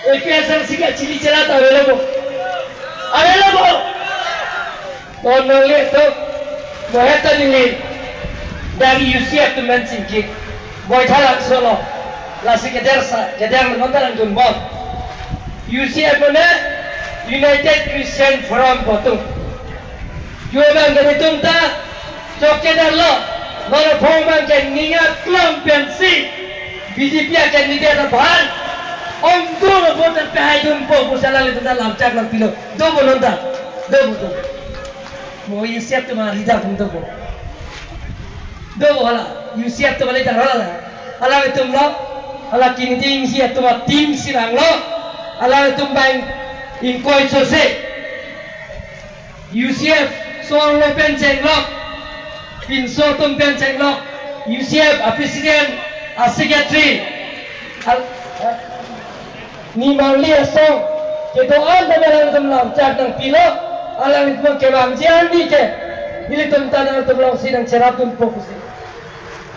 APSLC ka chili chala ta available on only to moheta nili dari UCF to mention ki boy thala solo lasi keder mondalan dun bot UCF mana United Christian Forum botu jualan dari tunta chokkedar lo mana phomang ke ninga klom pensi BJP akan nida bhal Ondur botan pahayun po musala le tanda lamchak lang pilo do bononda do mo UCF to marida punto po do wala UCF to balita wala ala tum lo ala kiniting si to tim sirang lo ala tum bang in koi sose UCF so lo pencheng lo in so tum pencheng lo UCF a president a secretary ni maulia song ke doan da dalam tumlam cakang pilo alang itu ke bang jian di ke ini tentang tumlam sidang ceratun fokus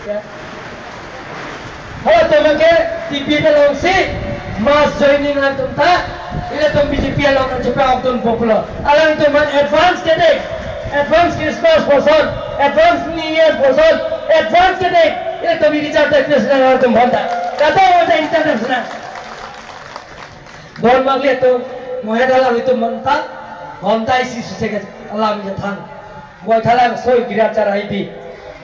ya kalau tuh ke TV dalam si mas joining ang tunta ini tuh BJP alang cepat aktun popular alang itu man advance Christmas person advance New Year person advance kede ini tuh bicara presiden alang tuh banda kata wajah internasional Don magli to mohedala itu mentah hontai si susega alam jathan boy thala soi giracara ibi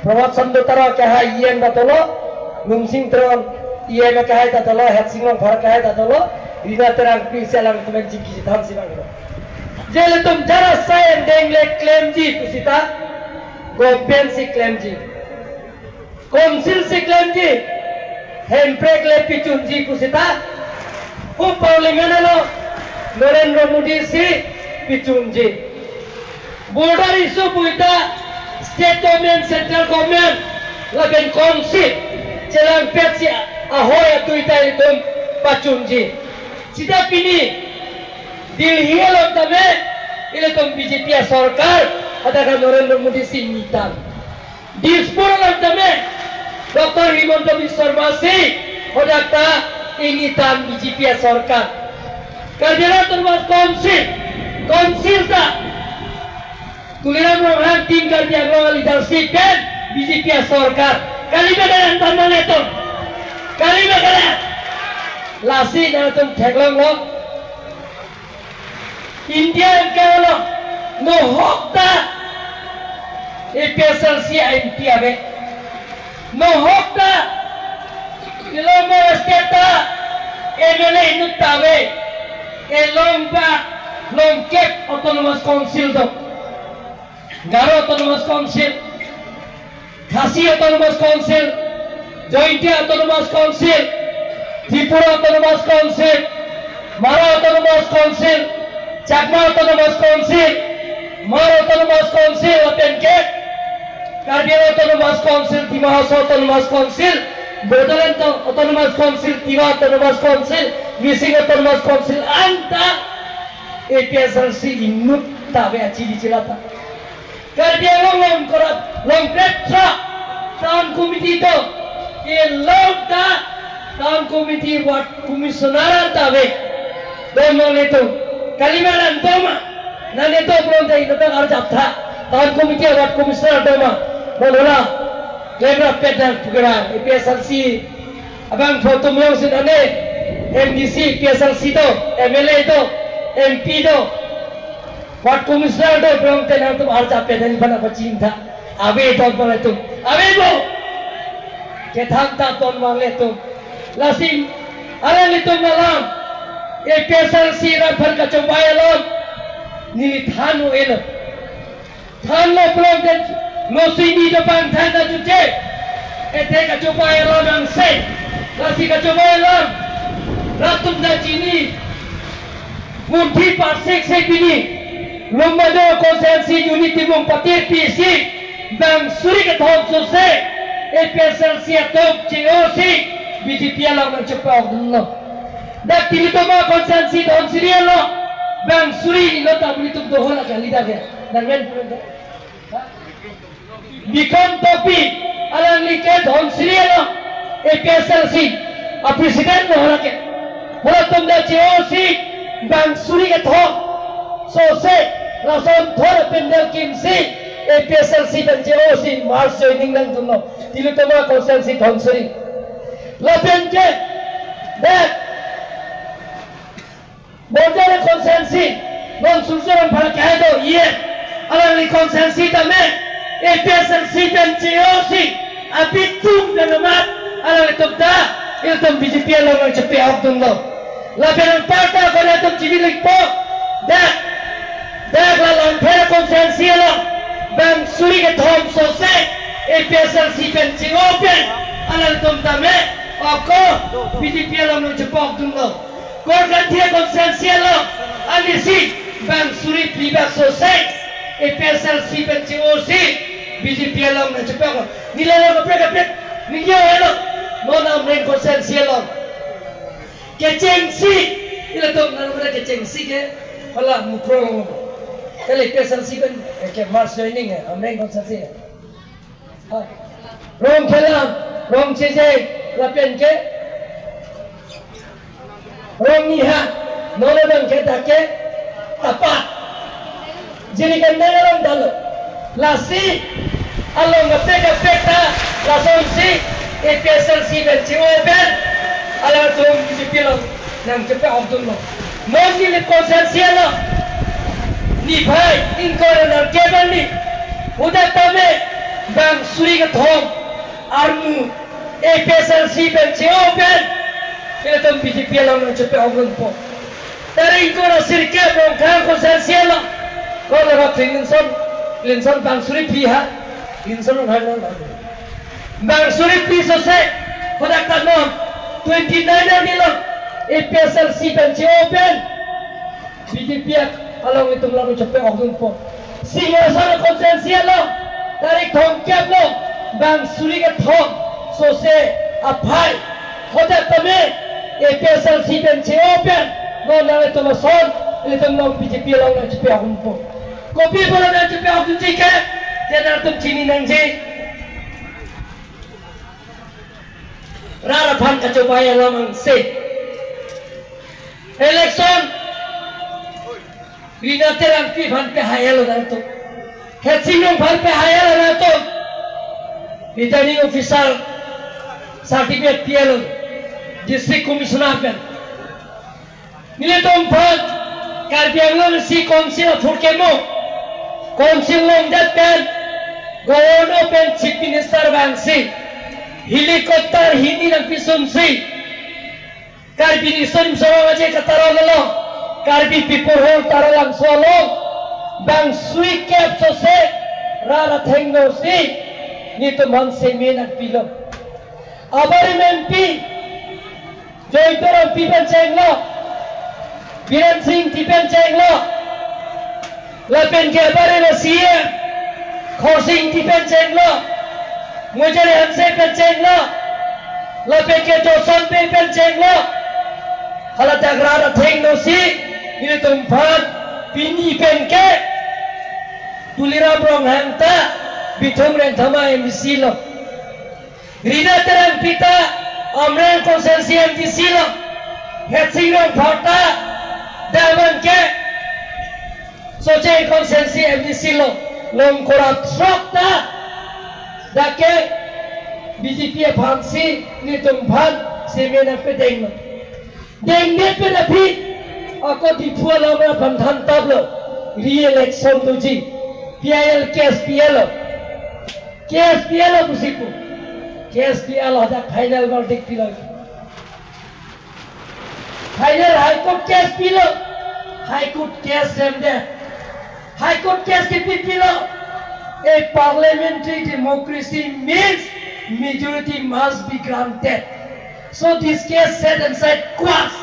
prabhat sandotara kaha ien batolo lumsing tron ien kaha tatolo hatsingong phar kaha tatolo rina terang pisalang tumen jiki jithan sibang jele tum jara sayen dengle claim ji kusita government si claim ji council si claim ji handbrake le pichun ji kusita Parliament lo Narendra Modi si pichunji border issue puita state government central government lagen konsit celang petsi ahoy tuita itu pachunji sida pini Delhi lo tame ile tom BJP sarkar ada Narendra Modi si nitan Dispur lo tame Dr. Himanta Biswa Sarma si hodakta ini tan BJP sarkar kerjanya termas konsil tak tulisan orang tim kerja global leadership kan BJP sarkar kali bagaimana tandan itu kali bagaimana lasi dan itu teglong lo India kalau no hokta APSLC MP abe no hokta Ilomba Esteta MLA Nutawe Longkep Autonomous Council do Garo Autonomous Council Khasi Autonomous Council Jointia Autonomous Council Tripura Autonomous Council Mara Autonomous Council Chakma Autonomous Council Mara Autonomous Council Atenke Karbian Autonomous Council Timahas Autonomous Council Bodoland Autonomous Council, Tiwa Autonomous Council, Missing Autonomous Council, anta APSLC inut tabe aci dicilata. Kerja long petra tahun komiti itu, long tahun komiti buat komisioneran tabe. Domong itu kalimaran doma, nanti itu belum jadi itu harus jatah. Tahun komiti buat komisioner doma, bodolah. Lebra pedal program APSLC abang foto mo sinane MDC APSLC to MLA to MP to what commissioner to from tenang to arja pedal bana pachinta abe to bana to abe bo ke thanta ton mangle to lasim alang itu malam APSLC ra phar ka chombai lo ni thanu elo thanu from the no sini depan tanda cuci ete kacoba elon ang say kasi kacoba elon ratum na chini munti parsek say bini lumado konsensi unity mong patir PC bang suri kathom so say APSLC atop COC BJP alam ng cepaw dulu dak tilito ma konsensi don sirielo bang suri ilo tabulitum dohola kalida ya nangen Bikam topi alang liket hon sirielo APSLC a president no harake bola tum da JOC bang suri ke thok so se la son thor pendel kim si APSLC dan JOC Mars joining nang tumno tilu tama consensi dhonsuri la pen ke that border consensi non sulsuran para kaido ye alali consensi tame APSLC dan JOC abitum dan amat alali tumda iltum BJP along cepe abdullah la pen parta kone tum civilik po that la lonthera consensi la bang suri ke thom so se APSLC pen JOC alali tumda me ako BJP along cepe abdullah Korgantia konsensialo alisi bang suri priba sosai APSLC ben JOC BJP alam na cepat nilai lo kapret nilai lo non amren konsensialo kecengsi ila to na mera kecengsi ke pala mukro kali APSLC ben ke mars joining amren konsensi rom khelam rom cheje lapen ke Romiha, nona bang kita ke apa? Jadi kan dalam dalam lasi, along ngepek lasonsi APSLC dan JOC along tu dipilih nam cepat abdullah. Mungkin konsensial ni bhai inkor na keban ni udah tame bang suri ke thom armu APSLC dan JOC Kaya itong BJP alam ng cepe awal po. Dari ko na sirke po kaya konsensial lang. Kau lepas linson bang suri piha, linson ang halang lalu. Bang suri pi sose, kodak tanom 29 nila APSLC dan JOC BJP alam itong lalu cepe awal po. Singa sana konsensial lang. Dari thongkep lo bang suri ke thong sose apai kodak tame APSLC dan JOC non nale to son ile to non BJP lo na cepe ahun po kopi bola na cepe ahun jike jana tum chini nang je rara phan ka chopaya lamang se election rina terang pi phan pe hayalo na to hetsinong phan pe hayalo na to returning officer certificate pielo district commissioner pen nile tom phan karbianglong si council furkemo council long dat pen governor pen chief minister bangsi helicopter hindi nang pisumsi karbi nisom sawaje katarolo karbi people hol taralang solo bang sui cap sose rara thengo si nito man se menak pilo abari mempi Joytoram pipen cenglo, Biren Singh pipen cenglo, Lapen ke bare na siye, Khosing pipen cenglo, Mujare Hanse pipen cenglo, Lapen ke Joson pipen cenglo, Halata grara thengno si, ini tumpan pini pen ke, Tulira brong hangta, Bithong ren thama emisilo, Rina terang pita. Amren konsensi MDC lo, Hetsingong Phata, Daman ke, soche konsensi MDC lo, Long Korat Sokta, Dake BJP Phansi, Nitum Phan, Semena pe dengno, dengne pe napi, ako dipual amra Panthan tablo, re-election tuji, PIL KSPL kusipu. KSPL ada final verdict pilo. Final High Court case pilo. High Court case semde. High Court case ke pilo. A parliamentary democracy means majority must be granted. So this case set aside quas.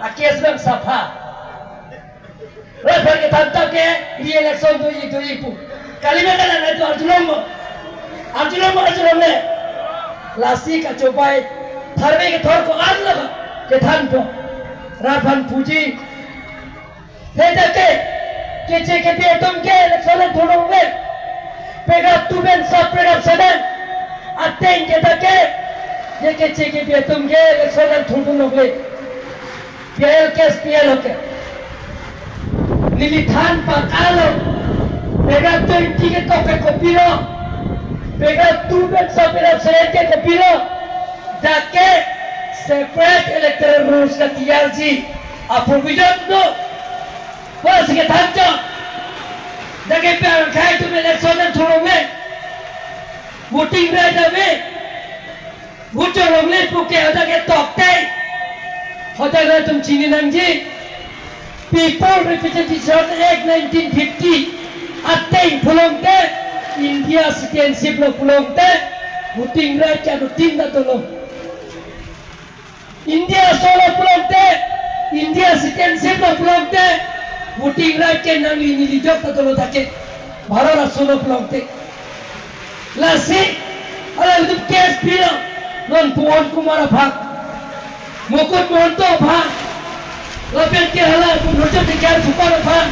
A case bang safa. Refer ke tanta ke re-election tuji pu. Kalimat na itu Arjulong ne. Lasi ka cobai tharme ke thor ko आज लगा के थान को राफन पूजी हे देखे के चे के पे तुम के इलेक्शन थोड़ोंगे पेगा तुबेन सब पेगा सदन अतें के देखे ये के चे के पे तुम के इलेक्शन थोड़ोंगे PL oke. Nilithan pakalo. Pega 20 ke toke kopilo. Pega 2 bet sapira serete kopilo. Dake separate electoral rules ka TRG. Provision no. Wala sige tanto. Dake pera khai tu election na thurome. Voting right away. Vote wrongly puke adake tokte. Hotel tum chini nangji. People Representation Act 1950 Ateng pulongte India citizenship lo pulongte voting right ya voting na tolo India solo pulongte India citizenship lo pulongte voting right ke nang ini lijok na tolo take Bharat solo pulongte lasi ala itu case pila non Puan Kumara bhag Mukut Monto bhag Lapel ke hala pun rojak dikar supar bhag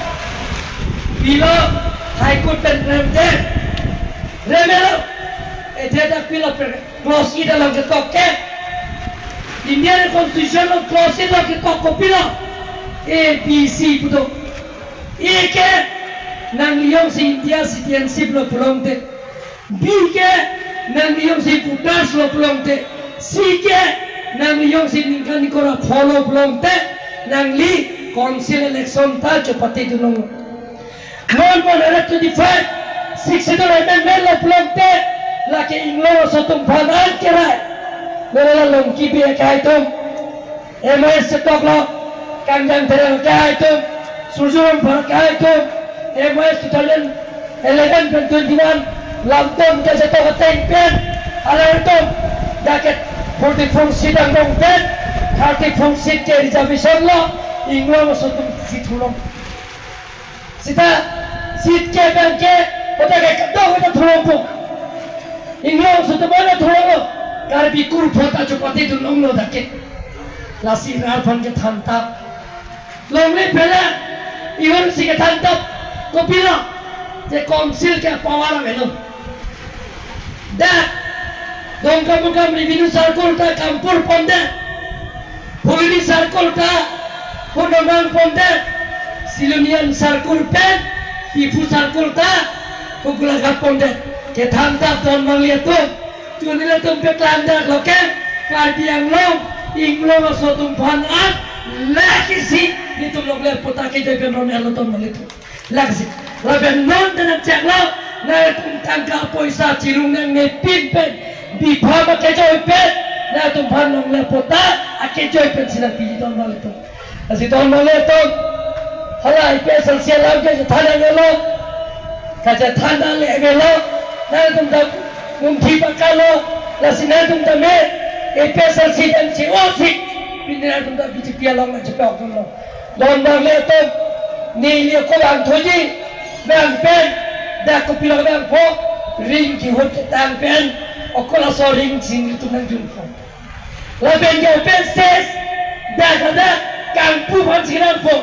Pila High Court dan remelo eta pila clause ida lang ketok ke Indian Constitution lo clause ida ketok pila A B C puto A ke nang liyong si India citizenship lo pulongte B ke nang liyong si putas lo pulongte C ke nang liyong si ningkan nikora follow pulongte nang li council election ta chopati dunong Non 125 6 amendment lo pulongte laki inglo sotum phanan kerai nela longki be kai tum MS setok lo kangjang terel kai tum surjuram phar kai tum MS 2011-21 lamtom ke setok teng pen ala tum jaket 44 sidang dong pen 34 seat ke reservation lo inglo sotum situlong sita sit ke bangke oda ke kadang oda thurongpo inglo sutamana thuronglo karbi kur phota chopati dunonglo dake lasi ral phan ke thanta lomle phela iwan si ke thanta kopila je council ke power velo da dongkam kam revenue circle ta kampur ponde Puri circle ta Pondongan ponde Silunian circle pen Tipu circle ta Pugulaga ponde ke thanta ton manglia tu tunila tum pe klanda loke kadiang long inglong sotum phan at lakisi nitum logle pota ke joi pen ron elo ton manglia lakisi laben non dan chaklo na tum tangka poisa cirung nang ne pin pen bipha ma ke joi pen na tum phan logle pota ake joi pen silang pi ton manglia tu asi ton manglia tu hala special selam ke thana ngelo kaja thana le ngelo na tum da mumthi pakalo la sina tum da me special season si osi pinna tum da bichi pialong na chapok tum lo don bang le tum ni le ko bang thoji bang pen da ko pilong bang pho ring ki hot tang pen okola so ring sing tum nang jum pho la ben ge pen ses da da kang pu phan sinan pho